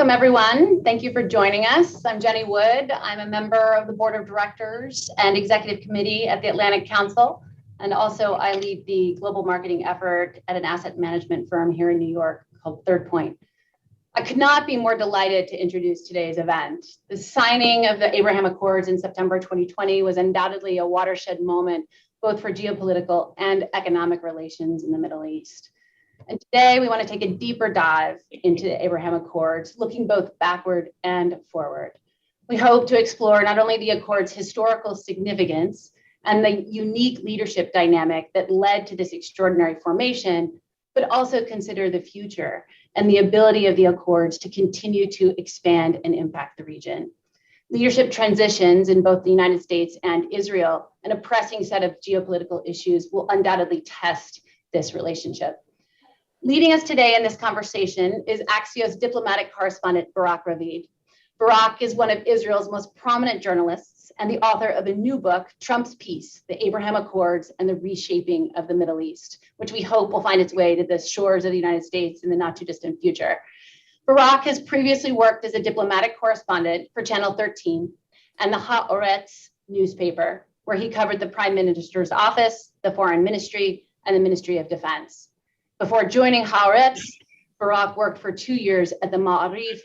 Welcome, everyone. Thank you for joining us. I'm Jenny Wood. I'm a member of the Board of Directors and Executive Committee at the Atlantic Council. And also I lead the global marketing effort at an asset management firm here in New York called Third Point. I could not be more delighted to introduce today's event. The signing of the Abraham Accords in September 2020 was undoubtedly a watershed moment, both for geopolitical and economic relations in the Middle East. And today we want to take a deeper dive into the Abraham Accords, looking both backward and forward. We hope to explore not only the Accords' historical significance and the unique leadership dynamic that led to this extraordinary formation, but also consider the future and the ability of the Accords to continue to expand and impact the region. Leadership transitions in both the United States and Israel and a pressing set of geopolitical issues will undoubtedly test this relationship. Leading us today in this conversation is Axios diplomatic correspondent Barak Ravid. Barak is one of Israel's most prominent journalists and the author of a new book, Trump's Peace, The Abraham Accords and the Reshaping of the Middle East, which we hope will find its way to the shores of the United States in the not too distant future. Barak has previously worked as a diplomatic correspondent for Channel 13 and the Haaretz newspaper, where he covered the Prime Minister's office, the Foreign Ministry, and the Ministry of Defense. Before joining Haaretz, Barak worked for 2 years at the Ma'arif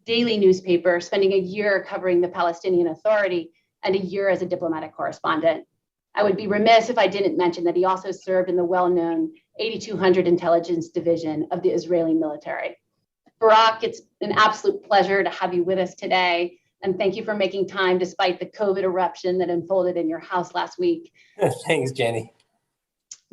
daily newspaper, spending a year covering the Palestinian Authority and a year as a diplomatic correspondent. I would be remiss if I didn't mention that he also served in the well-known 8200 Intelligence Division of the Israeli military. Barak, it's an absolute pleasure to have you with us today, and thank you for making time despite the COVID eruption that unfolded in your house last week. Thanks, Jenny.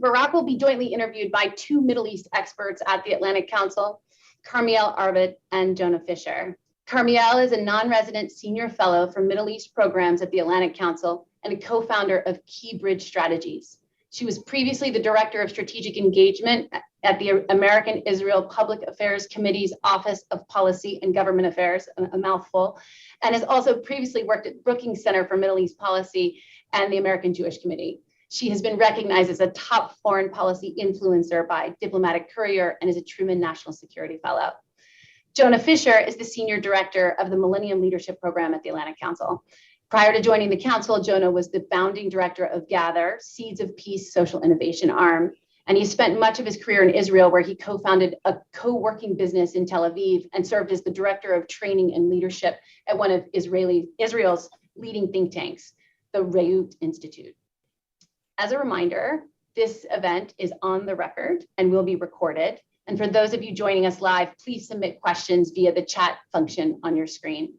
Barak will be jointly interviewed by two Middle East experts at the Atlantic Council, Carmiel Arvid and Jonah Fisher. Carmiel is a non-resident senior fellow for Middle East programs at the Atlantic Council and a co-founder of Key Bridge Strategies. She was previously the director of strategic engagement at the American Israel Public Affairs Committee's Office of Policy and Government Affairs, a mouthful, and has also previously worked at Brookings Center for Middle East Policy and the American Jewish Committee. She has been recognized as a top foreign policy influencer by Diplomatic Courier and is a Truman National Security Fellow. Jonah Fisher is the Senior Director of the Millennium Leadership Program at the Atlantic Council. Prior to joining the Council, Jonah was the founding director of Gather, Seeds of Peace social innovation arm, and he spent much of his career in Israel, where he co-founded a co-working business in Tel Aviv and served as the Director of Training and Leadership at one of Israel's leading think tanks, the Reut Institute. As a reminder, this event is on the record and will be recorded. And for those of you joining us live, please submit questions via the chat function on your screen.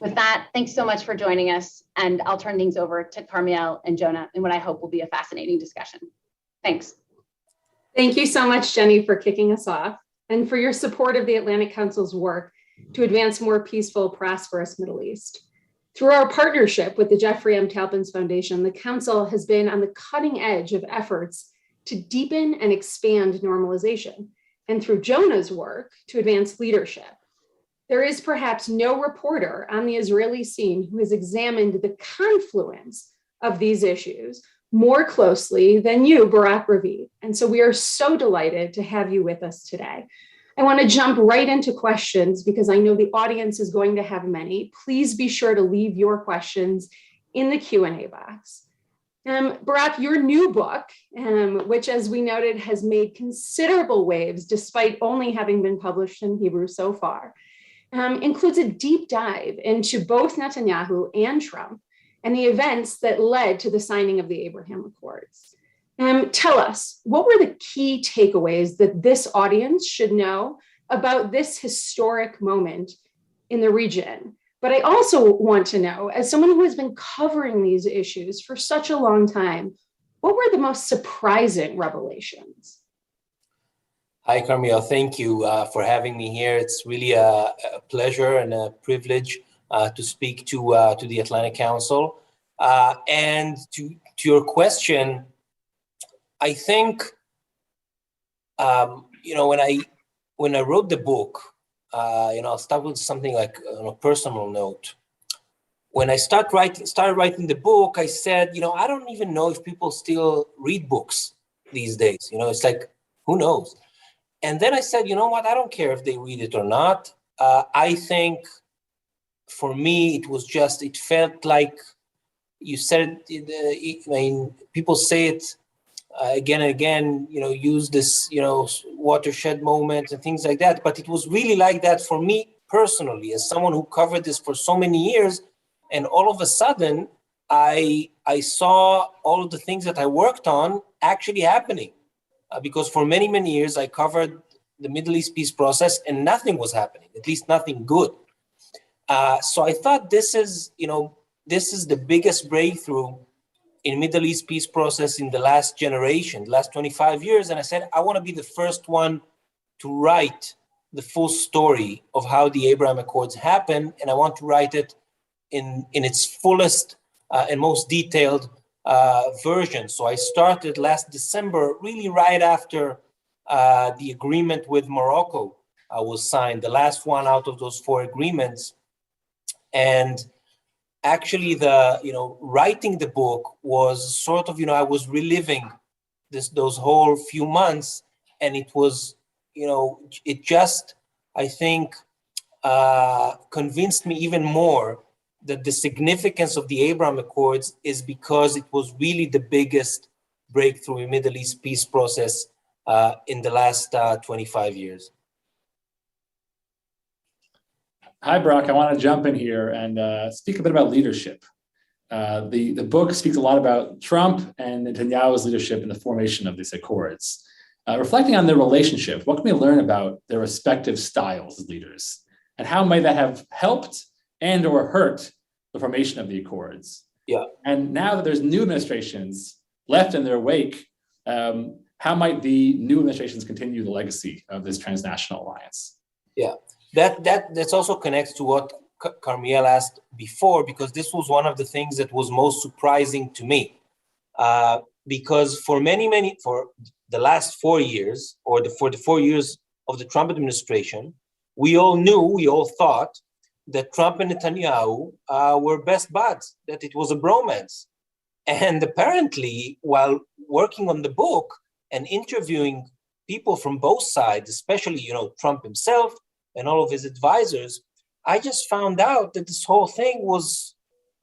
With that, thanks so much for joining us. And I'll turn things over to Carmiel and Jonah in what I hope will be a fascinating discussion. Thanks. Thank you so much, Jenny, for kicking us off and for your support of the Atlantic Council's work to advance a more peaceful, prosperous Middle East. Through our partnership with the Jeffrey M. Talpins Foundation, the Council has been on the cutting edge of efforts to deepen and expand normalization, and through Jonah's work, to advance leadership. There is perhaps no reporter on the Israeli scene who has examined the confluence of these issues more closely than you, Barak Ravid. And so we are so delighted to have you with us today. I want to jump right into questions because I know the audience is going to have many. Please be sure to leave your questions in the Q&A box. Barak, your new book, which as we noted has made considerable waves despite only having been published in Hebrew so far, includes a deep dive into both Netanyahu and Trump and the events that led to the signing of the Abraham Accords. Tell us, what were the key takeaways that this audience should know about this historic moment in the region? But I also want to know, as someone who has been covering these issues for such a long time, what were the most surprising revelations? Hi, Carmiel. Thank you for having me here. It's really a pleasure and a privilege to speak to the Atlantic Council. And to your question, I think, when I wrote the book, I'll start with something like on a personal note. When I started writing the book, I said, I don't even know if people still read books these days. It's like, who knows? And then I said, you know what? I don't care if they read it or not. I think for me, it felt like you said it, I mean, people say it again and again, use this, watershed moment and things like that. But it was really like that for me personally, as someone who covered this for so many years. And all of a sudden, I saw all of the things that I worked on actually happening. Because for many, many years, I covered the Middle East peace process and nothing was happening, at least nothing good. So I thought this is the biggest breakthrough in Middle East peace process in the last generation, the last 25 years. And I said, I want to be the first one to write the full story of how the Abraham Accords happened. And I want to write it in its fullest and most detailed version. So I started last December, really right after the agreement with Morocco was signed, the last one out of those 4 agreements. And actually, writing the book was sort of, I was reliving those whole few months, and it was, it just, I think, convinced me even more that the significance of the Abraham Accords is because it was really the biggest breakthrough in Middle East peace process in the last 25 years. Hi, Barak. I want to jump in here and speak a bit about leadership. The book speaks a lot about Trump and Netanyahu's leadership in the formation of these accords. Reflecting on their relationship, what can we learn about their respective styles as leaders? And how might that have helped and or hurt the formation of the accords? Yeah. And now that there's new administrations left in their wake, how might the new administrations continue the legacy of this transnational alliance? Yeah. That's also connects to what Carmiel asked before, because this was one of the things that was most surprising to me. Because for the last 4 years, or for the 4 years of the Trump administration, we all thought that Trump and Netanyahu were best buds, that it was a bromance. And apparently, while working on the book and interviewing people from both sides, especially, Trump himself, and all of his advisors, I just found out that this whole thing was,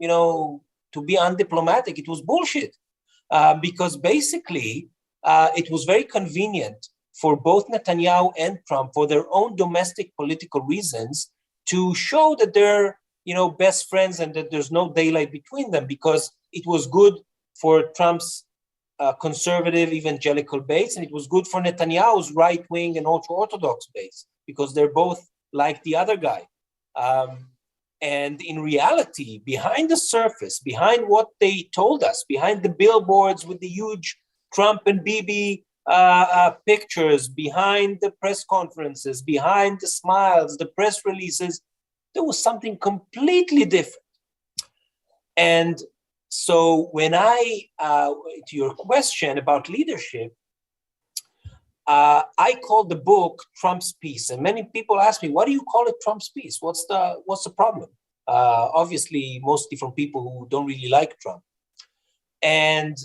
to be undiplomatic, it was bullshit. Because basically, it was very convenient for both Netanyahu and Trump, for their own domestic political reasons, to show that they're, best friends and that there's no daylight between them, because it was good for Trump's conservative evangelical base, and it was good for Netanyahu's right-wing and ultra-Orthodox base, because they're both like the other guy. And in reality, behind the surface, behind what they told us, behind the billboards with the huge Trump and Bibi pictures, behind the press conferences, behind the smiles, the press releases, there was something completely different. And so when to your question about leadership, I called the book Trump's Peace, and many people ask me, "Why do you call it Trump's Peace? What's the problem?" Obviously, mostly from people who don't really like Trump. And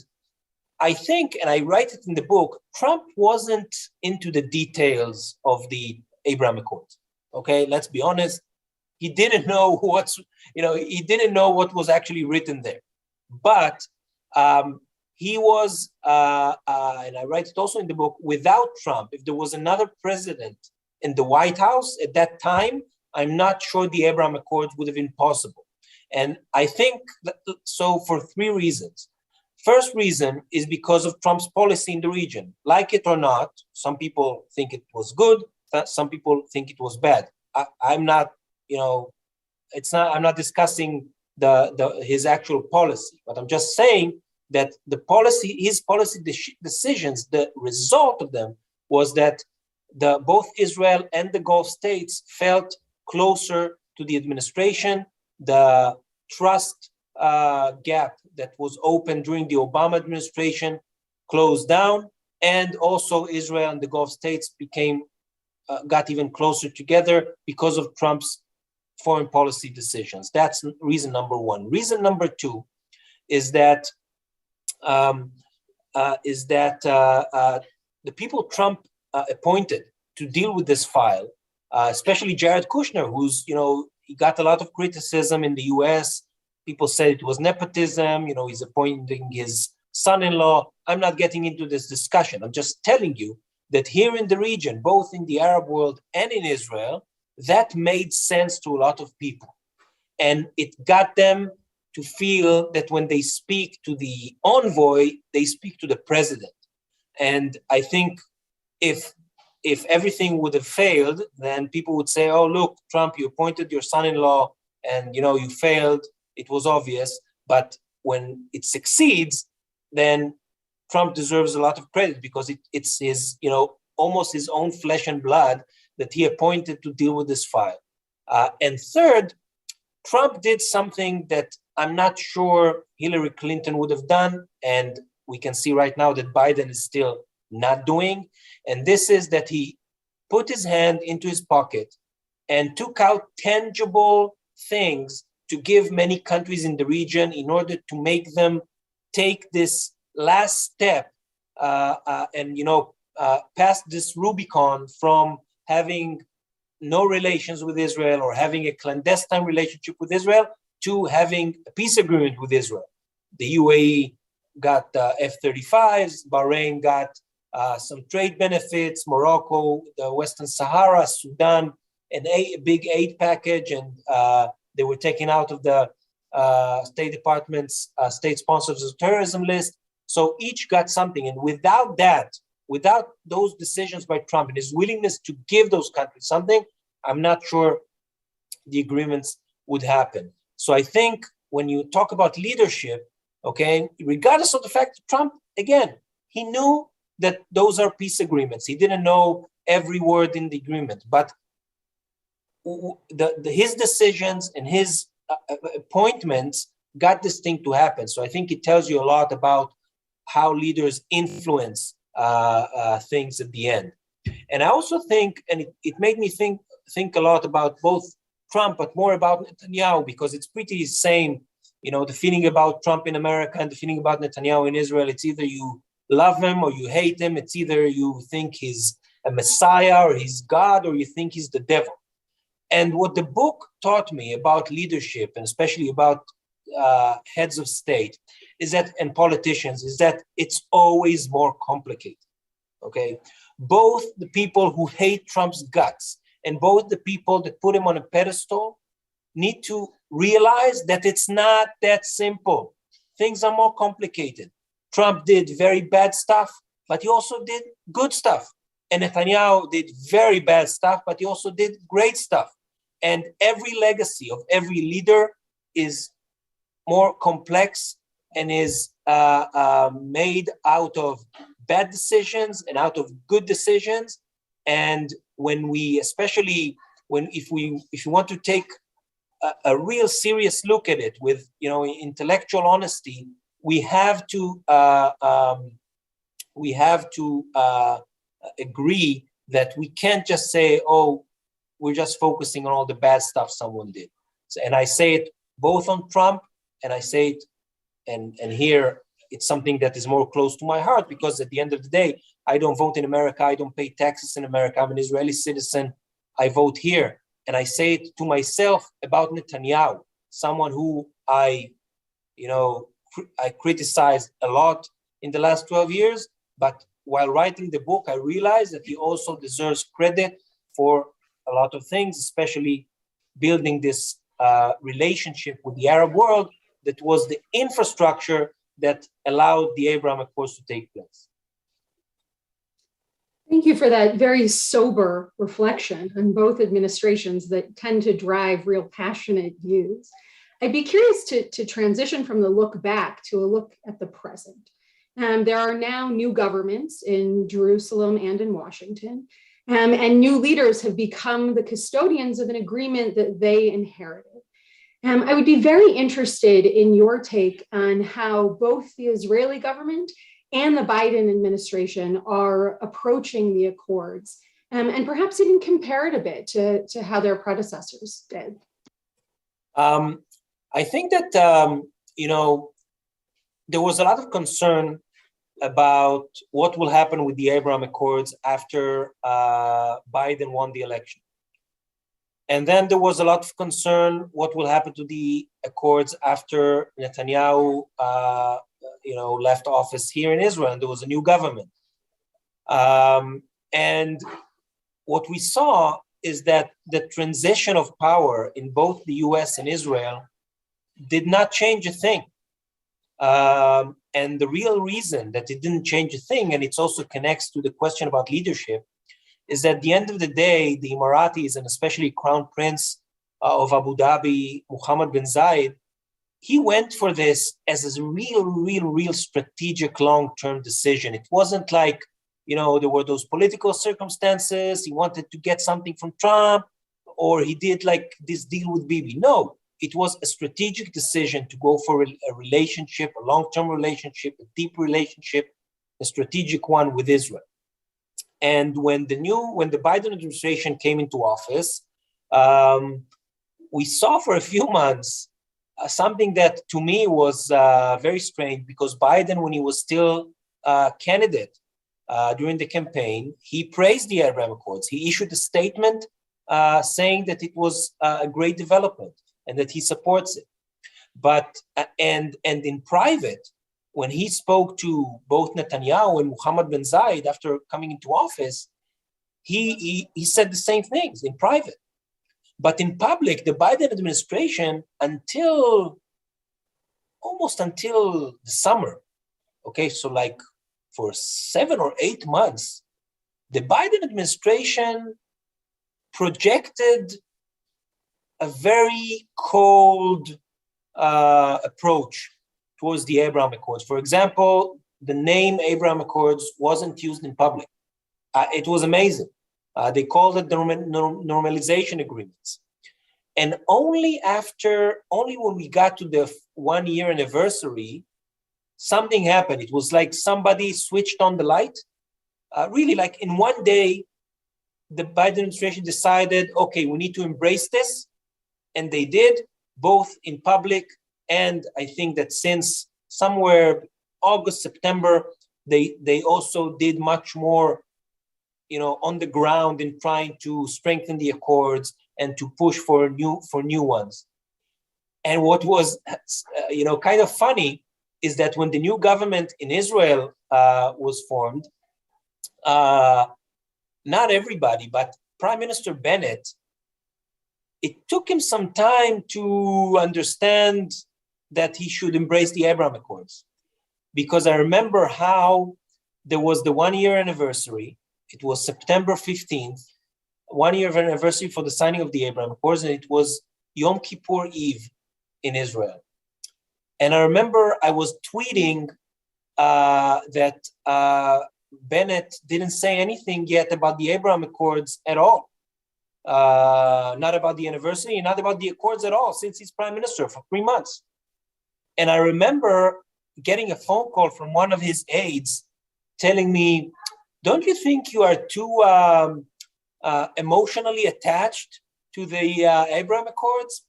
I think, and I write it in the book, Trump wasn't into the details of the Abraham Accords. Okay, let's be honest. He didn't know he didn't know what was actually written there. But he was, and I write it also in the book, without Trump, if there was another president in the White House at that time, I'm not sure the Abraham Accords would have been possible. And I think so for 3 reasons. First reason is because of Trump's policy in the region. Like it or not, some people think it was good, some people think it was bad. I'm not, I'm not discussing his actual policy, but I'm just saying that his policy decisions, the result of them was that both Israel and the Gulf states felt closer to the administration. The trust gap that was open during the Obama administration closed down, and also Israel and the Gulf states got even closer together because of Trump's foreign policy decisions. That's reason number 1. Reason number 2 is that the people Trump appointed to deal with this file especially Jared Kushner, who's, he got a lot of criticism in the US. People said it was nepotism, he's appointing his son-in-law. I'm not getting into this discussion. I'm just telling you that here in the region, both in the Arab world and in Israel, that made sense to a lot of people. And it got them to feel that when they speak to the envoy, they speak to the president. And I think if everything would have failed, then people would say, oh, look, Trump, you appointed your son-in-law and, you failed. It was obvious. But when it succeeds, then Trump deserves a lot of credit because it's his, almost his own flesh and blood that he appointed to deal with this file. And third, Trump did something that I'm not sure Hillary Clinton would have done. And we can see right now that Biden is still not doing. And this is that he put his hand into his pocket and took out tangible things to give many countries in the region in order to make them take this last step and pass this Rubicon from having no relations with Israel or having a clandestine relationship with Israel to having a peace agreement with Israel. The UAE got F-35s, Bahrain got some trade benefits, Morocco, the Western Sahara, Sudan, a big aid package, and they were taken out of the State Department's state sponsors of terrorism list. So each got something. And without that, without those decisions by Trump and his willingness to give those countries something, I'm not sure the agreements would happen. So I think when you talk about leadership, okay, regardless of the fact that Trump, again, he knew that those are peace agreements. He didn't know every word in the agreement, but his decisions and his appointments got this thing to happen. So I think it tells you a lot about how leaders influence things at the end. And I also think, and it made me think a lot about both Trump, but more about Netanyahu, because it's pretty the same, the feeling about Trump in America and the feeling about Netanyahu in Israel. It's either you love him or you hate him. It's either you think he's a messiah or he's God, or you think he's the devil. And what the book taught me about leadership, and especially about heads of state, and politicians, is that it's always more complicated. Okay, both the people who hate Trump's guts and both the people that put him on a pedestal need to realize that it's not that simple. Things are more complicated. Trump did very bad stuff, but he also did good stuff. And Netanyahu did very bad stuff, but he also did great stuff. And every legacy of every leader is more complex and is made out of bad decisions and out of good decisions. And when we, especially if you want to take a real serious look at it with intellectual honesty, we have to agree that we can't just say, oh, we're just focusing on all the bad stuff someone did. And I say it both on Trump, and I say it, and here it's something that is more close to my heart, because at the end of the day, I don't vote in America. I don't pay taxes in America. I'm an Israeli citizen. I vote here. And I say it to myself about Netanyahu, someone who I criticized a lot in the last 12 years. But while writing the book, I realized that he also deserves credit for a lot of things, especially building this relationship with the Arab world that was the infrastructure that allowed the Abraham Accords to take place. Thank you for that very sober reflection on both administrations that tend to drive real passionate views. I'd be curious to transition from the look back to a look at the present. There are now new governments in Jerusalem and in Washington, and new leaders have become the custodians of an agreement that they inherited. I would be very interested in your take on how both the Israeli government and the Biden administration are approaching the accords, and perhaps even compare it a bit to how their predecessors did. I think that, there was a lot of concern about what will happen with the Abraham Accords after Biden won the election. And then there was a lot of concern what will happen to the accords after Netanyahu left office here in Israel, and there was a new government. And what we saw is that the transition of power in both the US and Israel did not change a thing. And the real reason that it didn't change a thing, and it also connects to the question about leadership, is that at the end of the day, the Emiratis, and especially Crown Prince of Abu Dhabi, Mohammed bin Zayed, he went for this as a real strategic long-term decision. It wasn't like, there were those political circumstances. He wanted to get something from Trump, or he did like this deal with Bibi. No, it was a strategic decision to go for a relationship, a long-term relationship, a deep relationship, a strategic one with Israel. And when the Biden administration came into office, we saw for a few months something that to me was very strange, because Biden, when he was still candidate during the campaign, he praised the Abraham Accords. He issued a statement saying that it was a great development and that he supports it. But and in private, when he spoke to both Netanyahu and Mohammed bin Zayed after coming into office, he said the same things in private. But in public, the Biden administration, almost until the summer, okay, so like for 7 or 8 months, the Biden administration projected a very cold approach towards the Abraham Accords. For example, the name Abraham Accords wasn't used in public. It was amazing. They called it the normalization agreements. And only when we got to the 1-year anniversary, something happened. It was like somebody switched on the light. Really, like in one day, the Biden administration decided, okay, we need to embrace this. And they did, both in public, and I think that since somewhere August, September, they also did much more, on the ground in trying to strengthen the accords and to push for new ones. And what was, kind of funny is that when the new government in Israel was formed, not everybody, but Prime Minister Bennett, it took him some time to understand that he should embrace the Abraham Accords. Because I remember how there was the 1-year anniversary. It was September 15th, 1-year anniversary for the signing of the Abraham Accords, and it was Yom Kippur Eve in Israel. And I remember I was tweeting that Bennett didn't say anything yet about the Abraham Accords at all. Not about the anniversary, not about the accords at all, since he's prime minister for 3 months. And I remember getting a phone call from one of his aides telling me, don't you think you are too emotionally attached to the Abraham Accords?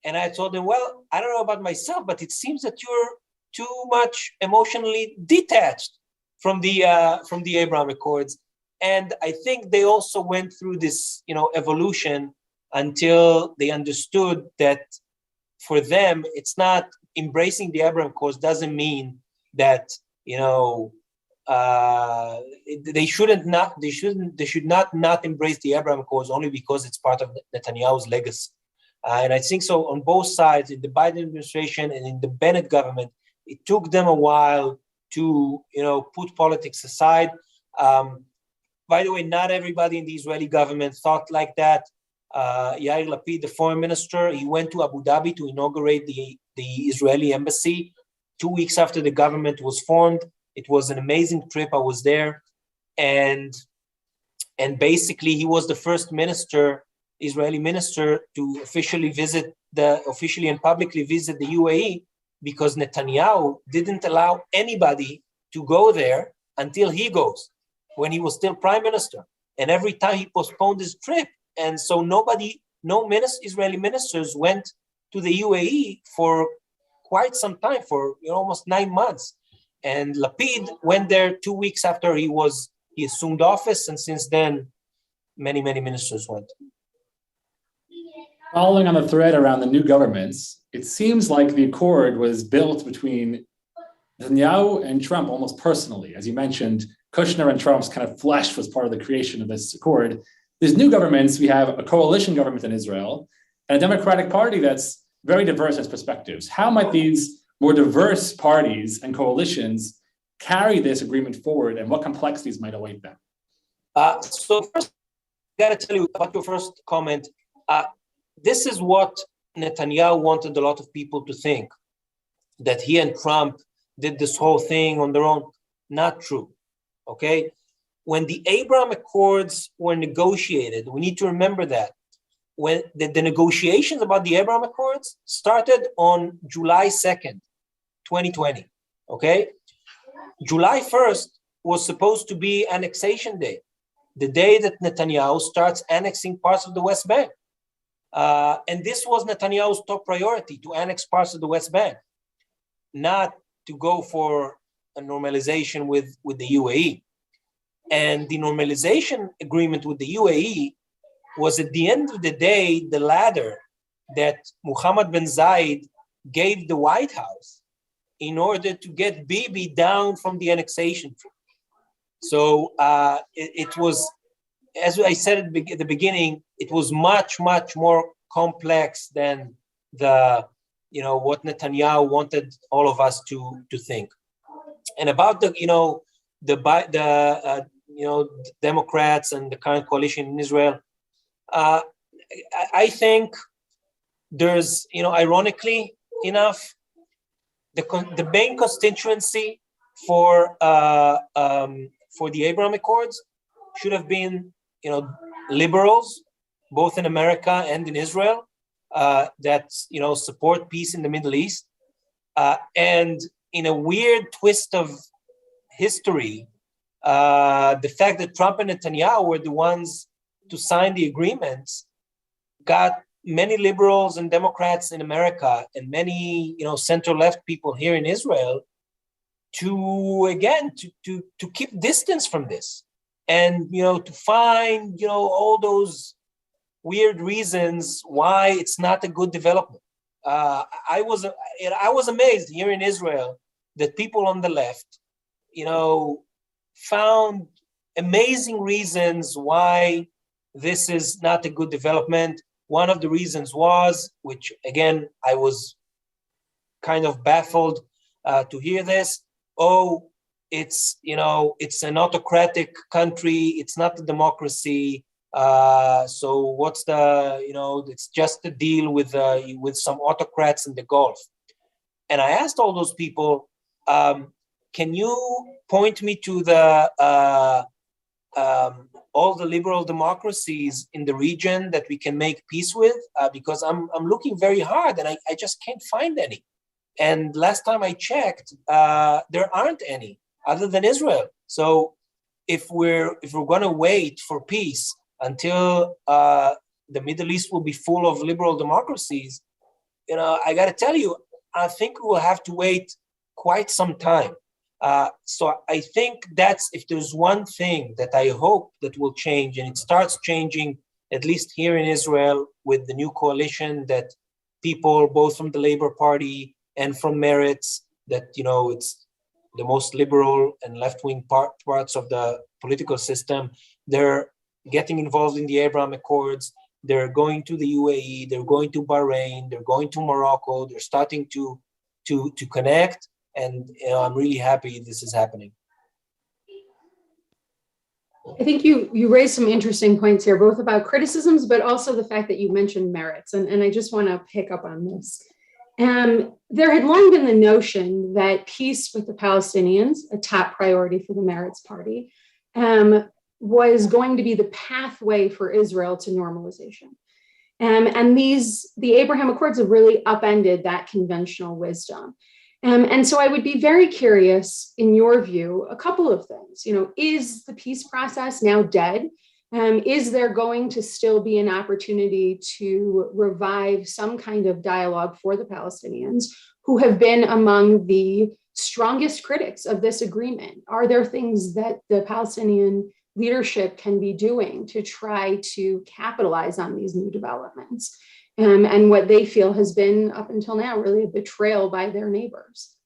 And I told him, well, I don't know about myself, but it seems that you're too much emotionally detached from the Abraham Accords. And I think they also went through this, evolution until they understood that for them, it's not embracing the Abraham Accords doesn't mean that, they should not embrace the Abraham Accords only because it's part of Netanyahu's legacy. And I think so on both sides, in the Biden administration and in the Bennett government, it took them a while to, put politics aside. By the way, not everybody in the Israeli government thought like that. Yair Lapid, the foreign minister, he went to Abu Dhabi to inaugurate the Israeli embassy 2 weeks after the government was formed. It was an amazing trip. I was there. And basically, he was the first Israeli minister to officially and publicly visit the UAE, because Netanyahu didn't allow anybody to go there until he goes, when he was still prime minister. And every time he postponed his trip. And so no Israeli ministers went to the UAE for quite some time, for almost 9 months. And Lapid went there 2 weeks after he assumed office. And since then, many ministers went. Following on the thread around the new governments, it seems like the accord was built between Netanyahu and Trump almost personally. As you mentioned, Kushner and Trump's kind of flesh was part of the creation of this accord. These new governments, we have a coalition government in Israel and a Democratic Party that's very diverse in its perspectives. How might these more diverse parties and coalitions carry this agreement forward, and what complexities might await them? So first, I got to tell you about your first comment. This is what Netanyahu wanted a lot of people to think, that he and Trump did this whole thing on their own. Not true, okay? When the Abraham Accords were negotiated, we need to remember that. When the negotiations about the Abraham Accords started on July 2nd, 2020, okay? July 1st was supposed to be annexation day, the day that Netanyahu starts annexing parts of the West Bank. And this was Netanyahu's top priority, to annex parts of the West Bank, not to go for a normalization with the UAE. And the normalization agreement with the UAE was, at the end of the day, the ladder that Mohammed bin Zayed gave the White House in order to get Bibi down from the annexation tree. So it was, as I said at the beginning, it was much, much more complex than what Netanyahu wanted all of us to think. And about the Democrats and the current coalition in Israel, I think there's, ironically enough, the main constituency for the Abraham Accords should have been, liberals, both in America and in Israel, that support peace in the Middle East. And in a weird twist of history, the fact that Trump and Netanyahu were the ones to sign the agreements got many liberals and Democrats in America and many, center-left people here in Israel to keep distance from this, and to find all those weird reasons why it's not a good development. I was amazed here in Israel that people on the left, found amazing reasons why this is not a good development. One of the reasons was, which again, I was kind of baffled to hear this. Oh, it's an autocratic country. It's not a democracy. So what's it's just a deal with some autocrats in the Gulf. And I asked all those people, can you point me to all the liberal democracies in the region that we can make peace with? Because I'm looking very hard and I just can't find any. And last time I checked, there aren't any other than Israel. So if we're going to wait for peace until the Middle East will be full of liberal democracies, I got to tell you, I think we will have to wait quite some time. So I think that's, if there's one thing that I hope that will change, and it starts changing, at least here in Israel, with the new coalition, that people both from the Labor Party and from Meretz, that, it's the most liberal and left-wing parts of the political system, they're getting involved in the Abraham Accords. They're going to the UAE, they're going to Bahrain, they're going to Morocco, they're starting to connect. And I'm really happy this is happening. I think you raised some interesting points here, both about criticisms, but also the fact that you mentioned Meretz. And I just want to pick up on this. There had long been the notion that peace with the Palestinians, a top priority for the Meretz party, was going to be the pathway for Israel to normalization. And the Abraham Accords have really upended that conventional wisdom. And so I would be very curious, in your view, a couple of things. Is the peace process now dead? Is there going to still be an opportunity to revive some kind of dialogue for the Palestinians, who have been among the strongest critics of this agreement? Are there things that the Palestinian leadership can be doing to try to capitalize on these new developments? and what they feel has been up until now really a betrayal by their neighbors?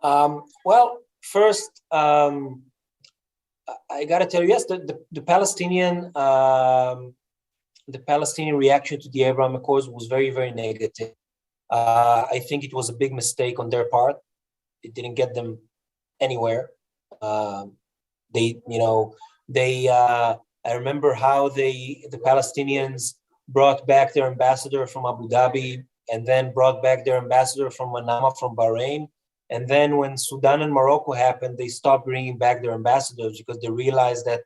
Well, first, I got to tell you, yes, the Palestinian reaction to the Abraham Accords was very, very negative. I think it was a big mistake on their part. It didn't get them anywhere. I remember how the Palestinians brought back their ambassador from Abu Dhabi, and then brought back their ambassador from Manama, from Bahrain. And then when Sudan and Morocco happened, they stopped bringing back their ambassadors because they realized that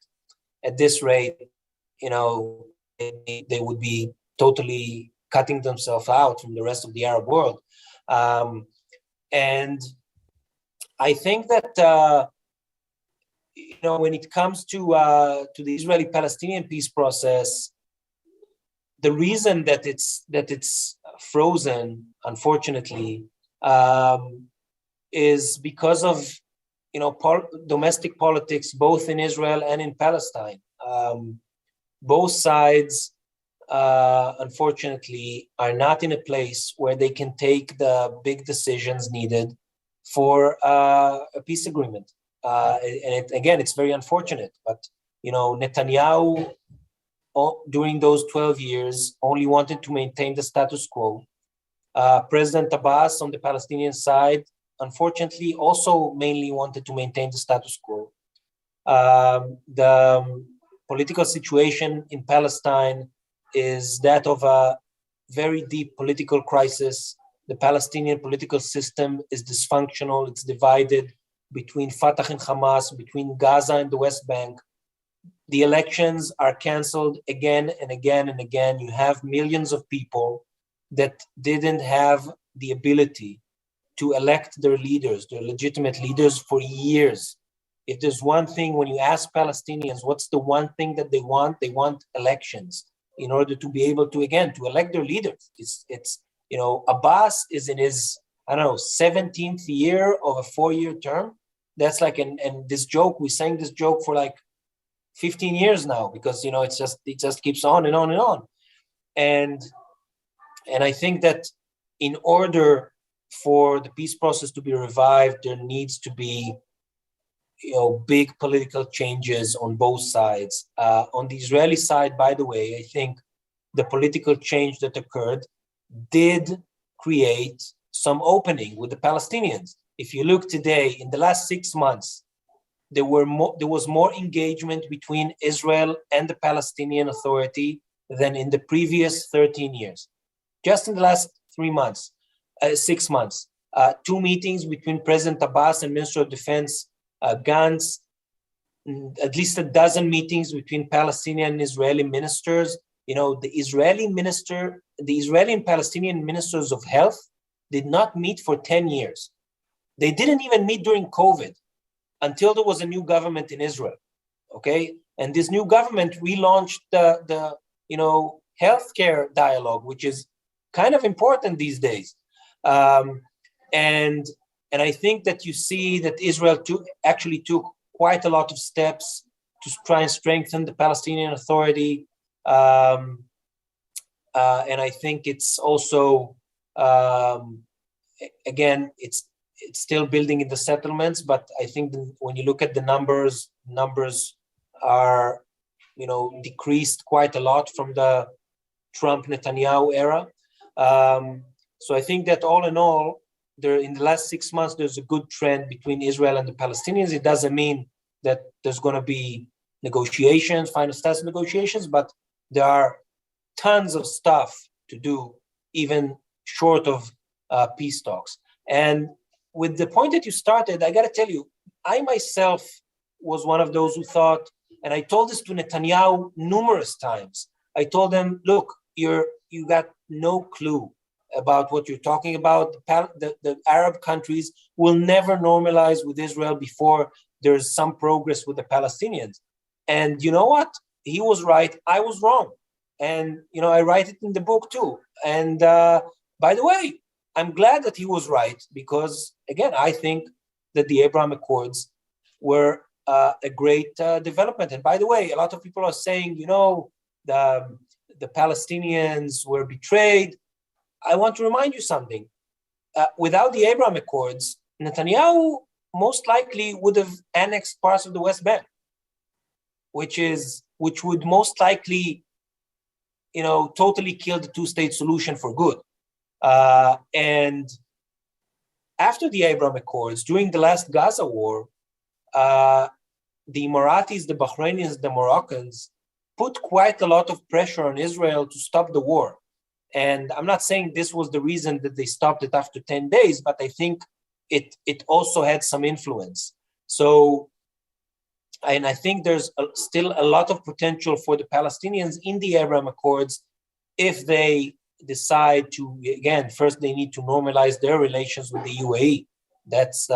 at this rate, they would be totally cutting themselves out from the rest of the Arab world. And I think that, when it comes to the Israeli-Palestinian peace process, the reason that it's frozen, unfortunately, is because of domestic politics, both in Israel and in Palestine. Both sides, unfortunately, are not in a place where they can take the big decisions needed for a peace agreement. Again, it's very unfortunate, but Netanyahu, during those 12 years, only wanted to maintain the status quo. President Abbas on the Palestinian side, unfortunately, also mainly wanted to maintain the status quo. The political situation in Palestine is that of a very deep political crisis. The Palestinian political system is dysfunctional. It's divided between Fatah and Hamas, between Gaza and the West Bank. The elections are canceled again and again and again. You have millions of people that didn't have the ability to elect their leaders, their legitimate leaders, for years. If there's one thing, when you ask Palestinians, what's the one thing that they want elections in order to be able to, again, to elect their leaders. It's Abbas is in his, 17th year of a 4-year term. That's like, and this joke, we sang this joke for like 15 years now, because, it just keeps on and on and on. And I think that in order for the peace process to be revived, there needs to be, big political changes on both sides. On the Israeli side, by the way, I think the political change that occurred did create some opening with the Palestinians. If you look today, in the last 6 months, there was more engagement between Israel and the Palestinian Authority than in the previous 13 years. Just in the last 6 months, 2 meetings between President Abbas and Minister of Defense Gantz, at least a dozen meetings between Palestinian and Israeli ministers. The Israeli and Palestinian ministers of health did not meet for 10 years. They didn't even meet during COVID until there was a new government in Israel. Okay. And this new government relaunched the healthcare dialogue, which is kind of important these days. And I think that you see that Israel actually took quite a lot of steps to try and strengthen the Palestinian Authority. And I think it's also, again, it's still building in the settlements, but I think when you look at the numbers are, decreased quite a lot from the Trump-Netanyahu era. So I think that all in all, in the last 6 months, there's a good trend between Israel and the Palestinians. It doesn't mean that there's going to be negotiations, final status negotiations, but there are tons of stuff to do, even short of peace talks. And with the point that you started, I got to tell you, I myself was one of those who thought, and I told this to Netanyahu numerous times. I told him, look, you got no clue about what you're talking about. The Arab countries will never normalize with Israel before there's some progress with the Palestinians. And you know what? He was right. I was wrong. And, I write it in the book too. And by the way, I'm glad that he was right, because, again, I think that the Abraham Accords were a great development. And by the way, a lot of people are saying, the Palestinians were betrayed. I want to remind you something. Without the Abraham Accords, Netanyahu most likely would have annexed parts of the West Bank, which would most likely, totally kill the two-state solution for good. And after the Abraham Accords, during the last Gaza war, the Emiratis, the Bahrainis, the Moroccans put quite a lot of pressure on Israel to stop the war. And I'm not saying this was the reason that they stopped it after 10 days, but I think it also had some influence. So, and I think there's still a lot of potential for the Palestinians in the Abraham Accords if they decide to, again, first they need to normalize their relations with the UAE. That's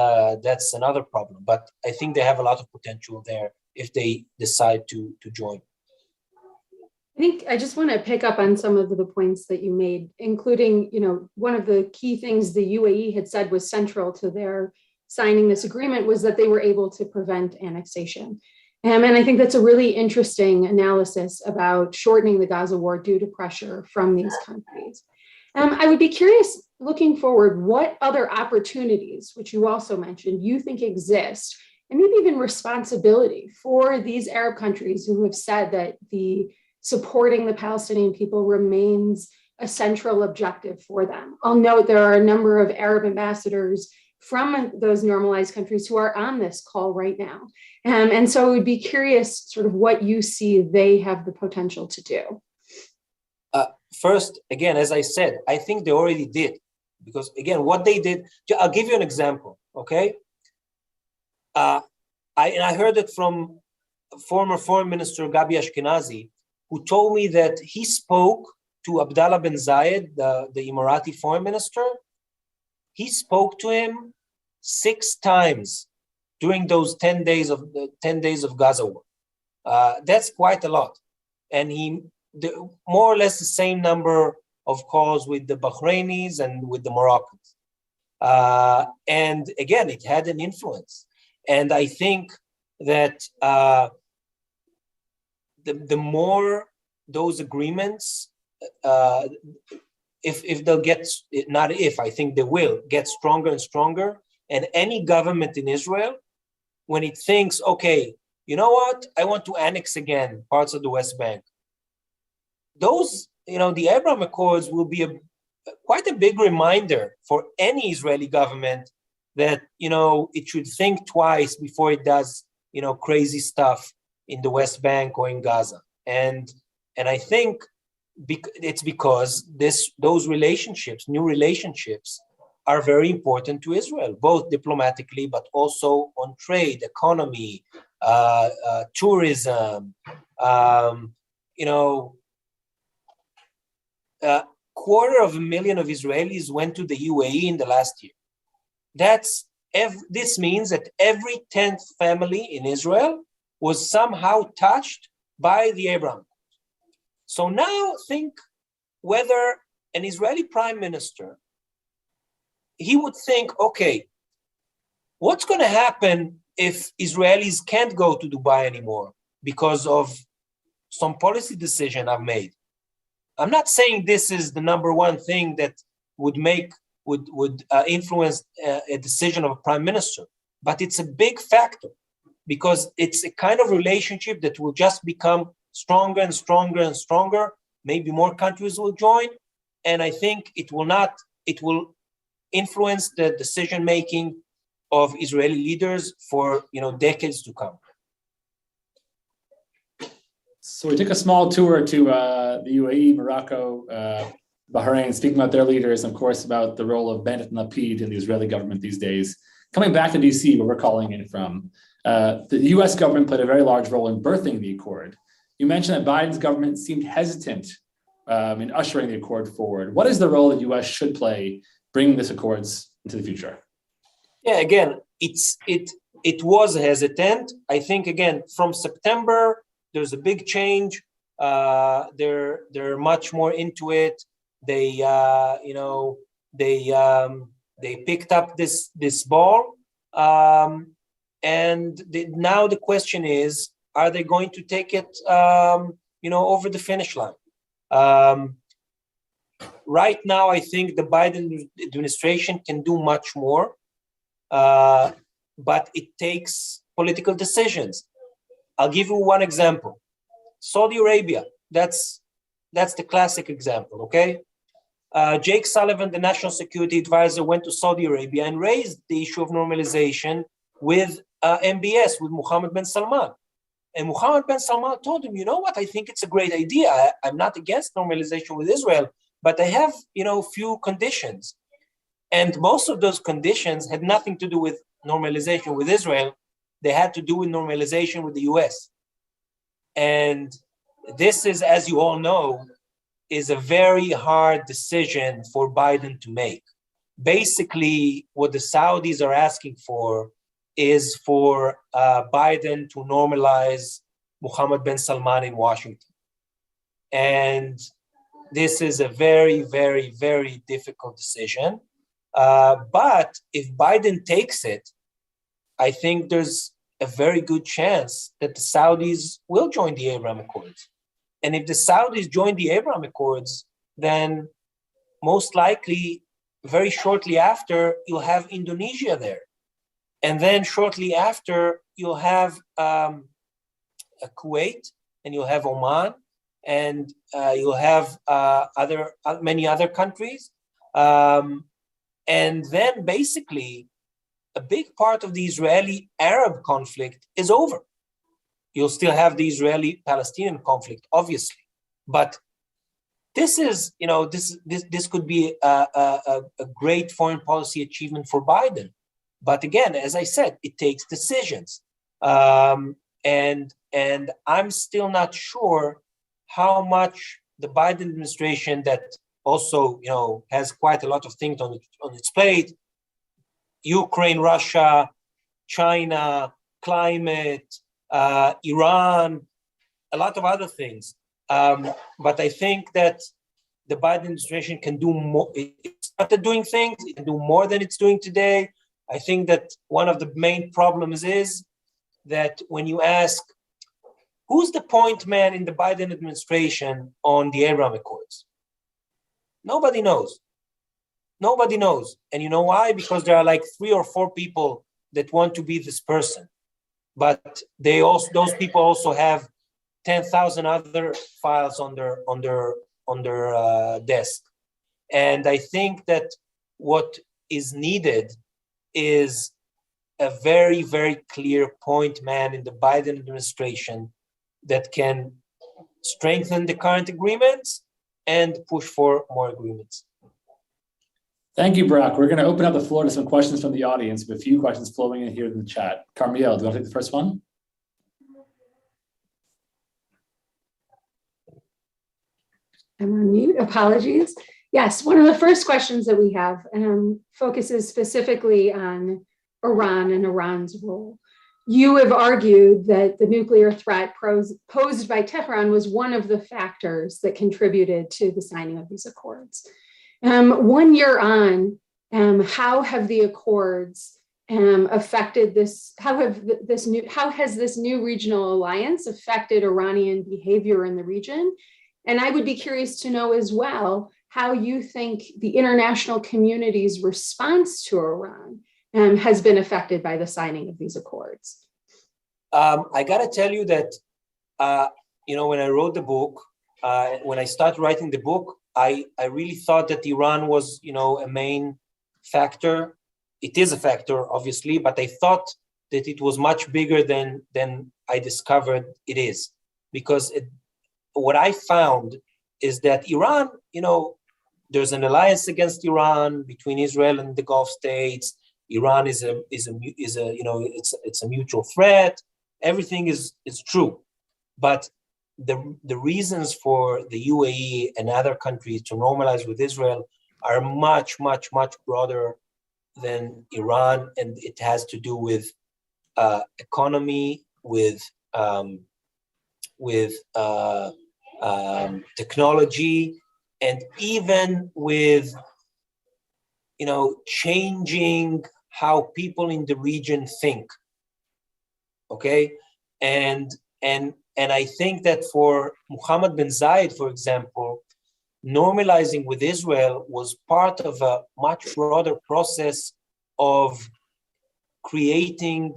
another problem. But I think they have a lot of potential there if they decide to join. I think I just want to pick up on some of the points that you made, including, one of the key things the UAE had said was central to their signing this agreement was that they were able to prevent annexation. And I think that's a really interesting analysis about shortening the Gaza war due to pressure from these countries. I would be curious, looking forward, what other opportunities, which you also mentioned, you think exist, and maybe even responsibility for these Arab countries who have said that supporting the Palestinian people remains a central objective for them. I'll note there are a number of Arab ambassadors from those normalized countries who are on this call right now. And so I would be curious sort of what you see they have the potential to do. First, again, as I said, I think they already did. Because again, what they did, I'll give you an example, okay? I heard it from former Foreign Minister Gabi Ashkenazi, who told me that he spoke to Abdallah bin Zayed, the Emirati foreign minister. He spoke to him 6 times during those 10 days of Gaza war. That's quite a lot. And more or less the same number of calls with the Bahrainis and with the Moroccans. And again, it had an influence. And I think that the more those agreements, if they'll get, not if, I think they will get stronger and stronger. And any government in Israel, when it thinks, okay, you know what, I want to annex again parts of the West Bank, those, the Abraham Accords will be quite a big reminder for any Israeli government that, it should think twice before it does, crazy stuff in the West Bank or in Gaza. And I think it's because those relationships, new relationships, are very important to Israel, both diplomatically, but also on trade, economy, tourism. 250,000 of Israelis went to the UAE in the last year. This means that every 10th family in Israel was somehow touched by the Abraham. So now think whether an Israeli prime minister, he would think, okay, what's going to happen if Israelis can't go to Dubai anymore because of some policy decision I've made? I'm not saying this is the number one thing that would influence a decision of a prime minister, but it's a big factor because it's a kind of relationship that will just become stronger and stronger and stronger. Maybe more countries will join, and I think it will influence the decision-making of Israeli leaders for decades to come. So we took a small tour to the UAE, Morocco, Bahrain, speaking about their leaders, and of course about the role of Bennett and Lapid in the Israeli government these days. Coming back to DC, where we're calling in from, the US government played a very large role in birthing the accord. You mentioned that Biden's government seemed hesitant in ushering the accord forward. What is the role that US should play bringing this accords into the future? Yeah, again, it was hesitant. I think, again, from September, there's a big change. They're much more into it. They picked up this ball, and now the question is, are they going to take it over the finish line? Right now, I think the Biden administration can do much more, but it takes political decisions. I'll give you one example. Saudi Arabia, that's the classic example, okay? Jake Sullivan, the national security advisor, went to Saudi Arabia and raised the issue of normalization with MBS, with Mohammed bin Salman. And Mohammed bin Salman told him, you know what, I think it's a great idea. I'm not against normalization with Israel, but I have, few conditions. And most of those conditions had nothing to do with normalization with Israel. They had to do with normalization with the US. And this is, as you all know, is a very hard decision for Biden to make. Basically, what the Saudis are asking for is for Biden to normalize Mohammed bin Salman in Washington. And this is a very, very, very difficult decision. But if Biden takes it, I think there's a very good chance that the Saudis will join the Abraham Accords. And if the Saudis join the Abraham Accords, then most likely, very shortly after, you'll have Indonesia there. And then shortly after, you'll have Kuwait, and you'll have Oman, and you'll have many other countries. And then basically, a big part of the Israeli-Arab conflict is over. You'll still have the Israeli-Palestinian conflict, obviously. But this is, this could be a great foreign policy achievement for Biden. But again, as I said, it takes decisions. And I'm still not sure how much the Biden administration, that also, has quite a lot of things on its plate, Ukraine, Russia, China, climate, Iran, a lot of other things. But I think that the Biden administration can do more. It started doing things, it can do more than it's doing today. I think that one of the main problems is that when you ask, who's the point man in the Biden administration on the Abraham Accords? Nobody knows. Nobody knows. And you know why? Because there are like 3 or 4 people that want to be this person. But those people also have 10,000 other files on their desk. And I think that what is needed is a very, very clear point man in the Biden administration that can strengthen the current agreements and push for more agreements. Thank you, Barak. We're going to open up the floor to some questions from the audience. We have a few questions flowing in here in the chat. Carmiel, do you want to take the first one? I'm on mute. Apologies. Yes, one of the first questions that we have focuses specifically on Iran and Iran's role. You have argued that the nuclear threat posed by Tehran was one of the factors that contributed to the signing of these accords. 1 year on, how have the accords affected this? How has this new regional alliance affected Iranian behavior in the region? And I would be curious to know as well how you think the international community's response to Iran has been affected by the signing of these accords. I got to tell you that, when I wrote the book, when I started writing the book, I really thought that Iran was, a main factor. It is a factor, obviously, but I thought that it was much bigger than I discovered it is. Because what I found is that Iran, there's an alliance against Iran between Israel and the Gulf states. Iran is a mutual threat. Everything is true. But the reasons for the UAE and other countries to normalize with Israel are much, much, much broader than Iran, and it has to do with economy, with technology, and even with changing how people in the region think. Okay, and I think that for Mohammed bin Zayed, for example, normalizing with Israel was part of a much broader process of creating,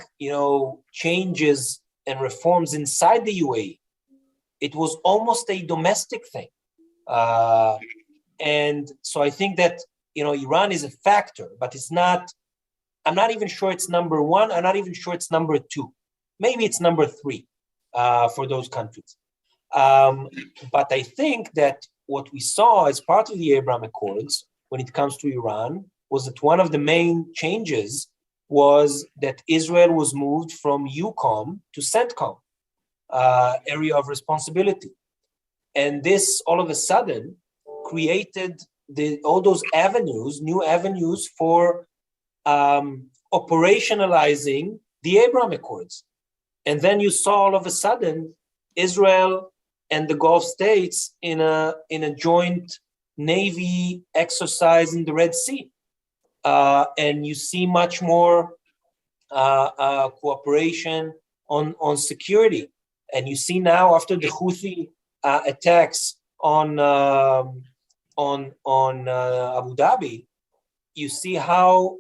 changes and reforms inside the UAE. It was almost a domestic thing. And so I think that, Iran is a factor, but it's not, I'm not even sure it's number one. I'm not even sure it's number two. Maybe it's number three for those countries. But I think that what we saw as part of the Abraham Accords when it comes to Iran was that one of the main changes was that Israel was moved from EUCOM to CENTCOM, area of responsibility. And this all of a sudden created all those avenues, new avenues for operationalizing the Abraham Accords. And then you saw all of a sudden Israel and the Gulf states in a joint Navy exercise in the Red Sea. And you see much more cooperation on security. And you see now after the Houthi attacks on Abu Dhabi, you see how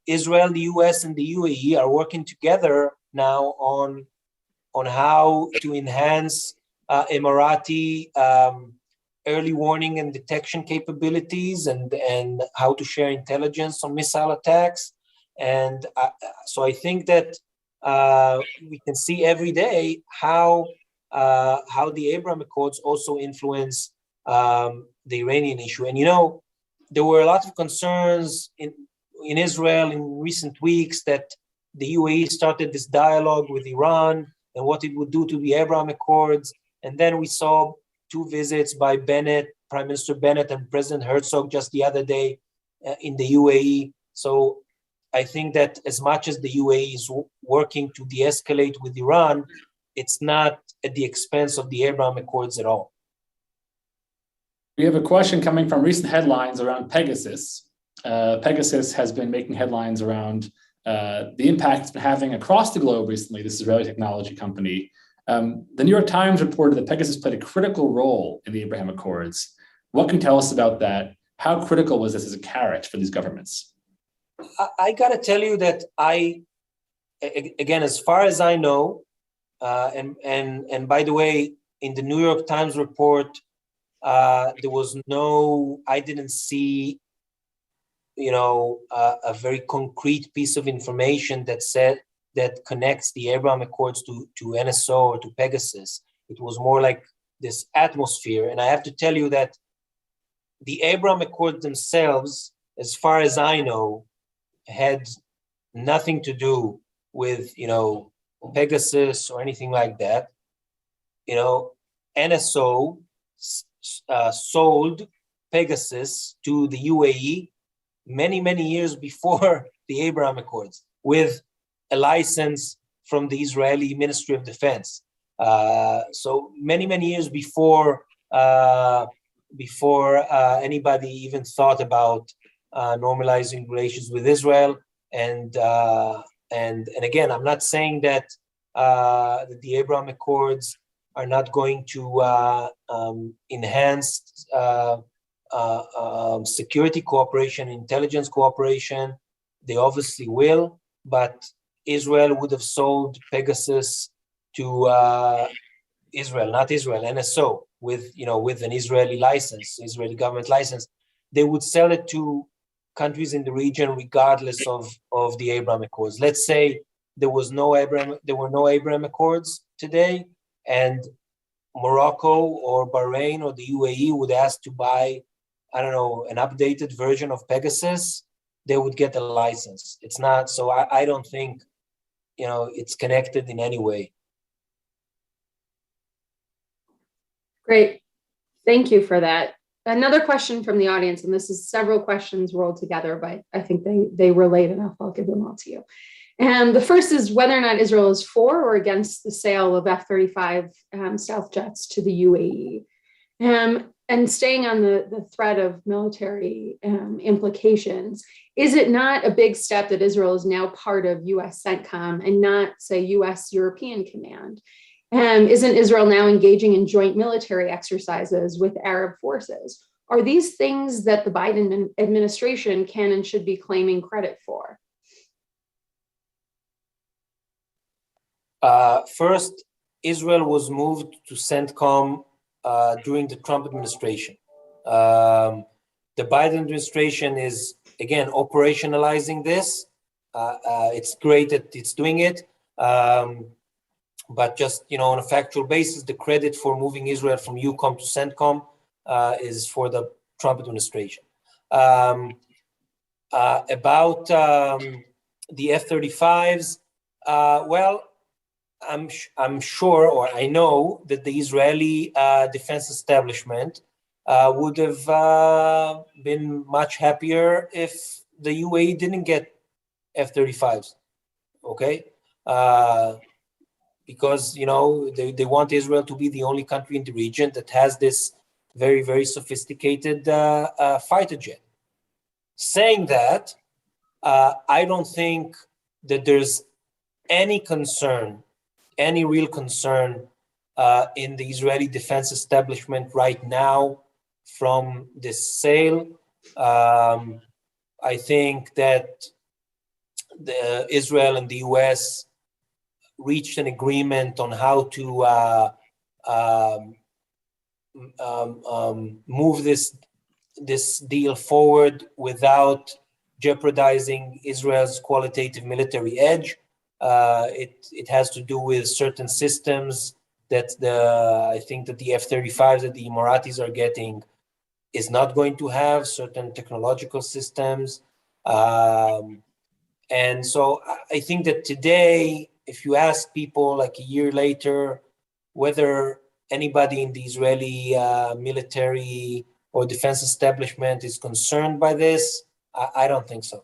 Israel, the US, and the UAE are working together now on how to enhance Emirati early warning and detection capabilities and how to share intelligence on missile attacks. And so I think that we can see every day how the Abraham Accords also influence the Iranian issue. And there were a lot of concerns in Israel in recent weeks that the UAE started this dialogue with Iran and what it would do to the Abraham Accords. And then we saw 2 visits by Prime Minister Bennett and President Herzog just the other day in the UAE. So I think that as much as the UAE is working to de-escalate with Iran, it's not at the expense of the Abraham Accords at all. We have a question coming from recent headlines around Pegasus. Pegasus has been making headlines around the impact it's been having across the globe recently, this Israeli technology company. The New York Times reported that Pegasus played a critical role in the Abraham Accords. What can you tell us about that? How critical was this as a carrot for these governments? I got to tell you that again, as far as I know, and by the way, in the New York Times report, there was I didn't see, a very concrete piece of information that connects the Abraham Accords to NSO or to Pegasus. It was more like this atmosphere. And I have to tell you that the Abraham Accords themselves, as far as I know, had nothing to do with, Pegasus or anything like that. NSO sold Pegasus to the UAE many, many years before the Abraham Accords with a license from the Israeli Ministry of Defense. So many, many years before anybody even thought about normalizing relations with Israel. And again, I'm not saying that the Abraham Accords are not going to enhance security cooperation, intelligence cooperation. They obviously will, but Israel would have sold Pegasus to NSO with an Israeli license, Israeli government license. They would sell it to countries in the region regardless of the Abraham Accords. Let's say there were no Abraham Accords today, and Morocco or Bahrain or the UAE would ask to buy, an updated version of Pegasus, they would get a license. It's not, so I don't think, it's connected in any way. Great. Thank you for that. Another question from the audience, and this is several questions rolled together, but I think they relate enough. I'll give them all to you. And the first is whether or not Israel is for or against the sale of F-35 stealth jets to the UAE. And staying on the thread of military implications, is it not a big step that Israel is now part of US CENTCOM and not, say, US European Command? Isn't Israel now engaging in joint military exercises with Arab forces? Are these things that the Biden administration can and should be claiming credit for? First, Israel was moved to CENTCOM during the Trump administration. The Biden administration is, again, operationalizing this. It's great that it's doing it. But just, on a factual basis, the credit for moving Israel from EUCOM to CENTCOM is for the Trump administration. About the F-35s, well, I'm sure, or I know that the Israeli defense establishment would have been much happier if the UAE didn't get F-35s, okay? Because, they want Israel to be the only country in the region that has this very, very sophisticated fighter jet. Saying that, I don't think that there's any real concern in the Israeli defense establishment right now from this sale. I think that Israel and the US reached an agreement on how to move this deal forward without jeopardizing Israel's qualitative military edge. It has to do with certain systems that I think that the F-35s that the Emiratis are getting is not going to have, certain technological systems. And so I think that today, if you ask people like a year later, whether anybody in the Israeli military or defense establishment is concerned by this, I don't think so.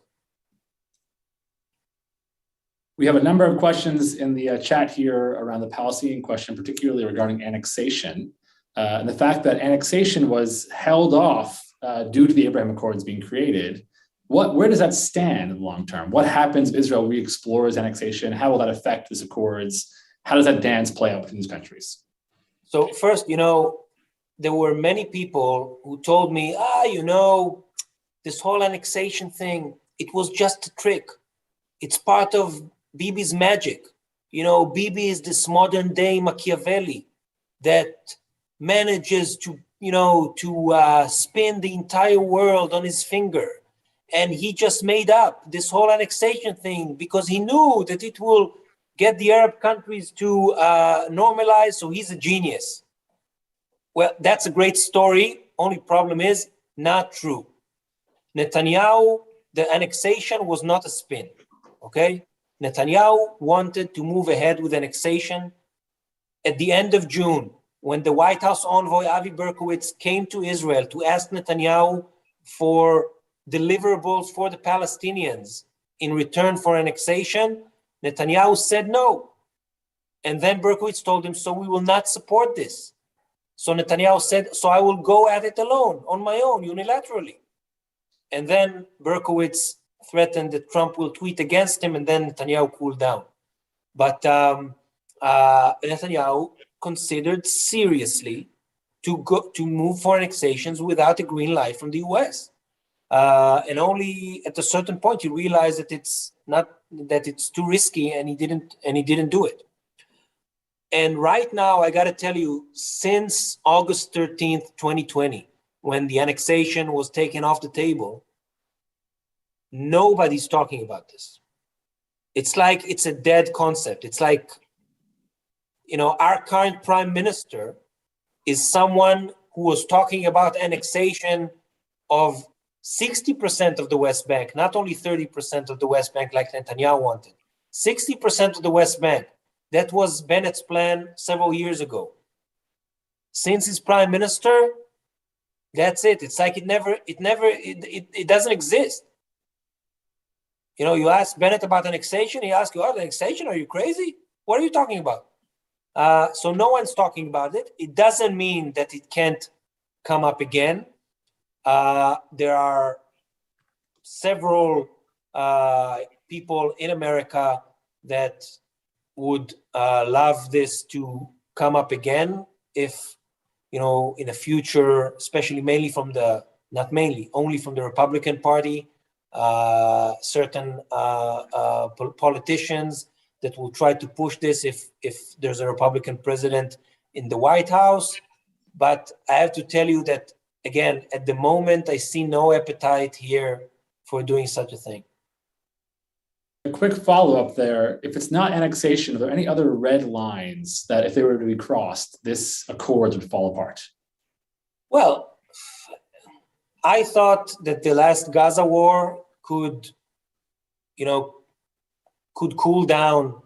We have a number of questions in the chat here around the Palestinian question, particularly regarding annexation. And the fact that annexation was held off due to the Abraham Accords being created. Where does that stand in the long term? What happens if Israel re-explores annexation? How will that affect these accords? How does that dance play out between these countries? So first, there were many people who told me, this whole annexation thing, it was just a trick. It's part of Bibi's magic. Bibi is this modern day Machiavelli that manages to spin the entire world on his finger. And he just made up this whole annexation thing because he knew that it will get the Arab countries to normalize. So he's a genius. Well, that's a great story. Only problem is not true. Netanyahu, the annexation was not a spin. Okay? Netanyahu wanted to move ahead with annexation at the end of June, when the White House envoy Avi Berkowitz came to Israel to ask Netanyahu for deliverables for the Palestinians in return for annexation. Netanyahu said no. And then Berkowitz told him, so we will not support this. So Netanyahu said, so I will go at it alone, on my own, unilaterally. And then Berkowitz threatened that Trump will tweet against him, and then Netanyahu cooled down. But Netanyahu considered seriously to move for annexations without a green light from the US. And only at a certain point he realized that it's too risky, and he didn't do it. And right now, I got to tell you, since August 13th, 2020, when the annexation was taken off the table, nobody's talking about this. It's like it's a dead concept. It's like, our current prime minister is someone who was talking about annexation of 60% of the West Bank, not only 30% of the West Bank like Netanyahu wanted. 60% of the West Bank. That was Bennett's plan several years ago. Since he's prime minister, that's it. It's like it doesn't exist. You ask Bennett about annexation, he asks you, annexation? Are you crazy? What are you talking about? So no one's talking about it. It doesn't mean that it can't come up again. There are several people in America that would love this to come up again if in a future, especially only from the Republican Party, certain politicians that will try to push this if there's a Republican president in the White House. But I have to tell you that, again, at the moment, I see no appetite here for doing such a thing. A quick follow-up there. If it's not annexation, are there any other red lines that if they were to be crossed, this accord would fall apart? Well, I thought that the last Gaza war could cool down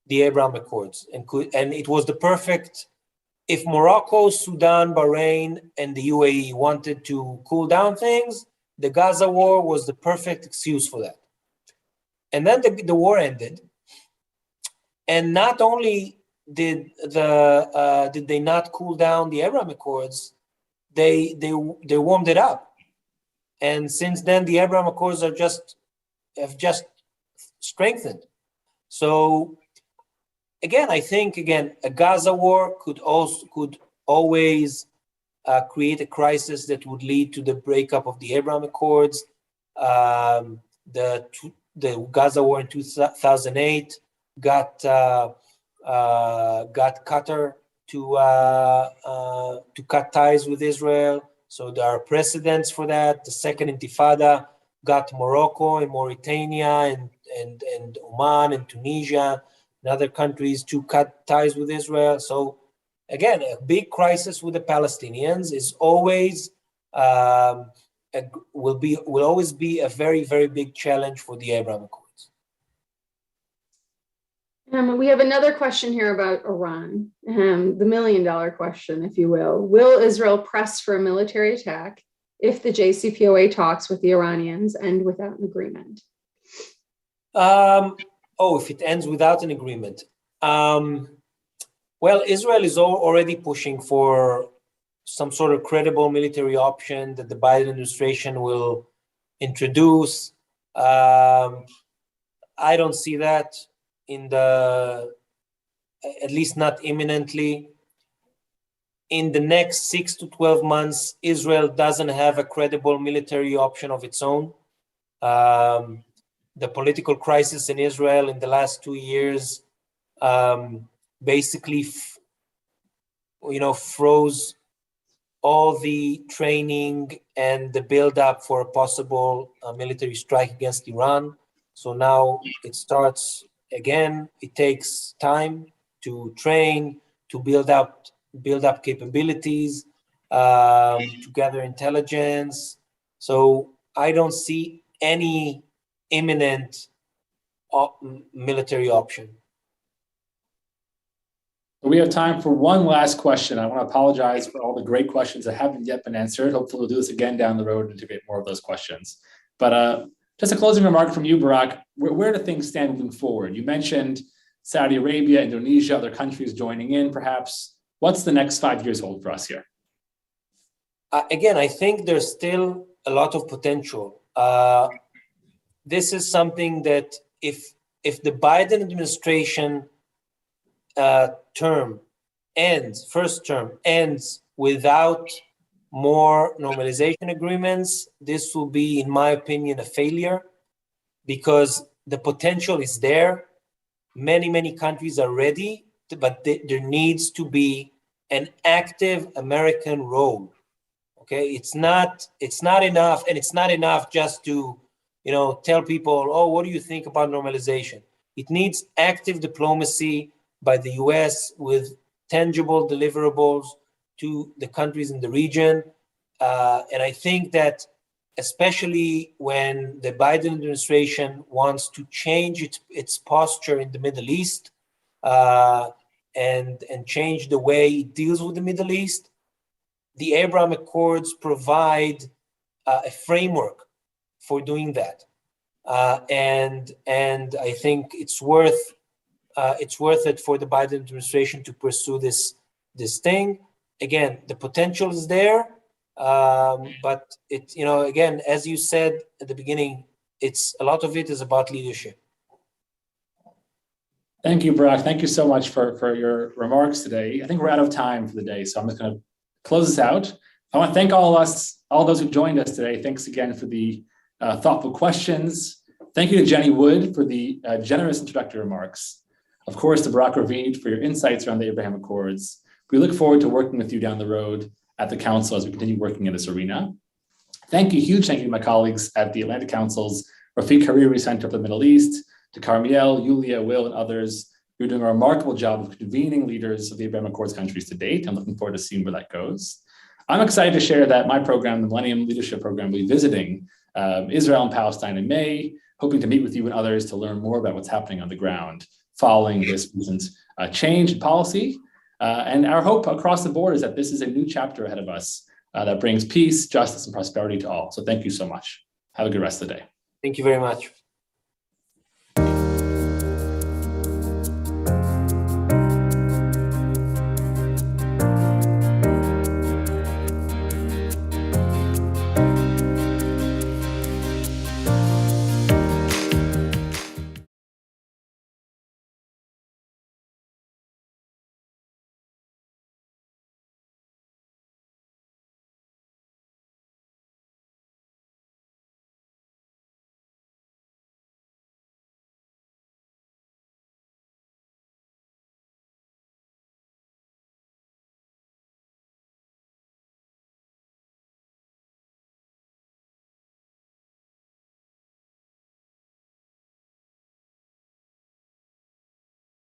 the Abraham Accords and it was the perfect. If Morocco, Sudan, Bahrain, and the UAE wanted to cool down things, the Gaza war was the perfect excuse for that. And then the war ended, and not only did they not cool down the Abraham Accords, they warmed it up, and since then the Abraham Accords have just strengthened. So again, I think a Gaza war could always create a crisis that would lead to the breakup of the Abraham Accords. The Gaza war in 2008 got Qatar to cut ties with Israel. So there are precedents for that. The Second Intifada got Morocco and Mauritania and Oman and Tunisia and other countries to cut ties with Israel. So again, a big crisis with the Palestinians is always will always be a very, very big challenge for the Abraham Accords. We have another question here about Iran, the million-dollar question, if you will. Will Israel press for a military attack if the JCPOA talks with the Iranians end without an agreement? If it ends without an agreement. Well, Israel is already pushing for some sort of credible military option that the Biden administration will introduce. I don't see that at least not imminently. In the next 6 to 12 months, Israel doesn't have a credible military option of its own. The political crisis in Israel in the last 2 years basically froze all the training and the build-up for a possible military strike against Iran. So now it starts again. It takes time to train, to build up capabilities, to gather intelligence. So I don't see any imminent military option. We have time for one last question. I want to apologize for all the great questions that haven't yet been answered. Hopefully we'll do this again down the road and integrate more of those questions. But just a closing remark from you, Barak. Where do things stand moving forward? You mentioned Saudi Arabia, Indonesia, other countries joining in, perhaps. What's the next 5 years hold for us here? Again, I think there's still a lot of potential. This is something that if the Biden administration first term ends without more normalization agreements, this will be, in my opinion, a failure because the potential is there. Many countries are ready, but there needs to be an active American role. Okay, it's not enough, and it's not enough just to tell people, oh, what do you think about normalization? It needs active diplomacy by the US with tangible deliverables to the countries in the region. And I think that especially when the Biden administration wants to change its posture in the Middle East and change the way it deals with the Middle East, the Abraham Accords provide a framework for doing that. And I think it's worth it for the Biden administration to pursue this thing. Again, the potential is there, but again, as you said at the beginning, a lot of it is about leadership. Thank you, Barak. Thank you so much for your remarks today. I think we're out of time for the day, so I'm just going to close us out, I want to thank all those who joined us today. Thanks again for the thoughtful questions. Thank you to Jenny Wood for the generous introductory remarks. Of course, to Barak Ravid for your insights around the Abraham Accords. We look forward to working with you down the road at the Council as we continue working in this arena. Thank you, huge thank you to my colleagues at the Atlantic Council's Rafiq Hariri Center of the Middle East, to Carmiel, Yulia, Will, and others. You're doing a remarkable job of convening leaders of the Abraham Accords countries to date. I'm looking forward to seeing where that goes. I'm excited to share that my program, the Millennium Leadership Program, will be visiting Israel and Palestine in May, hoping to meet with you and others to learn more about what's happening on the ground following this recent change in policy. And our hope across the board is that this is a new chapter ahead of us that brings peace, justice, and prosperity to all. So thank you so much. Have a good rest of the day. Thank you very much.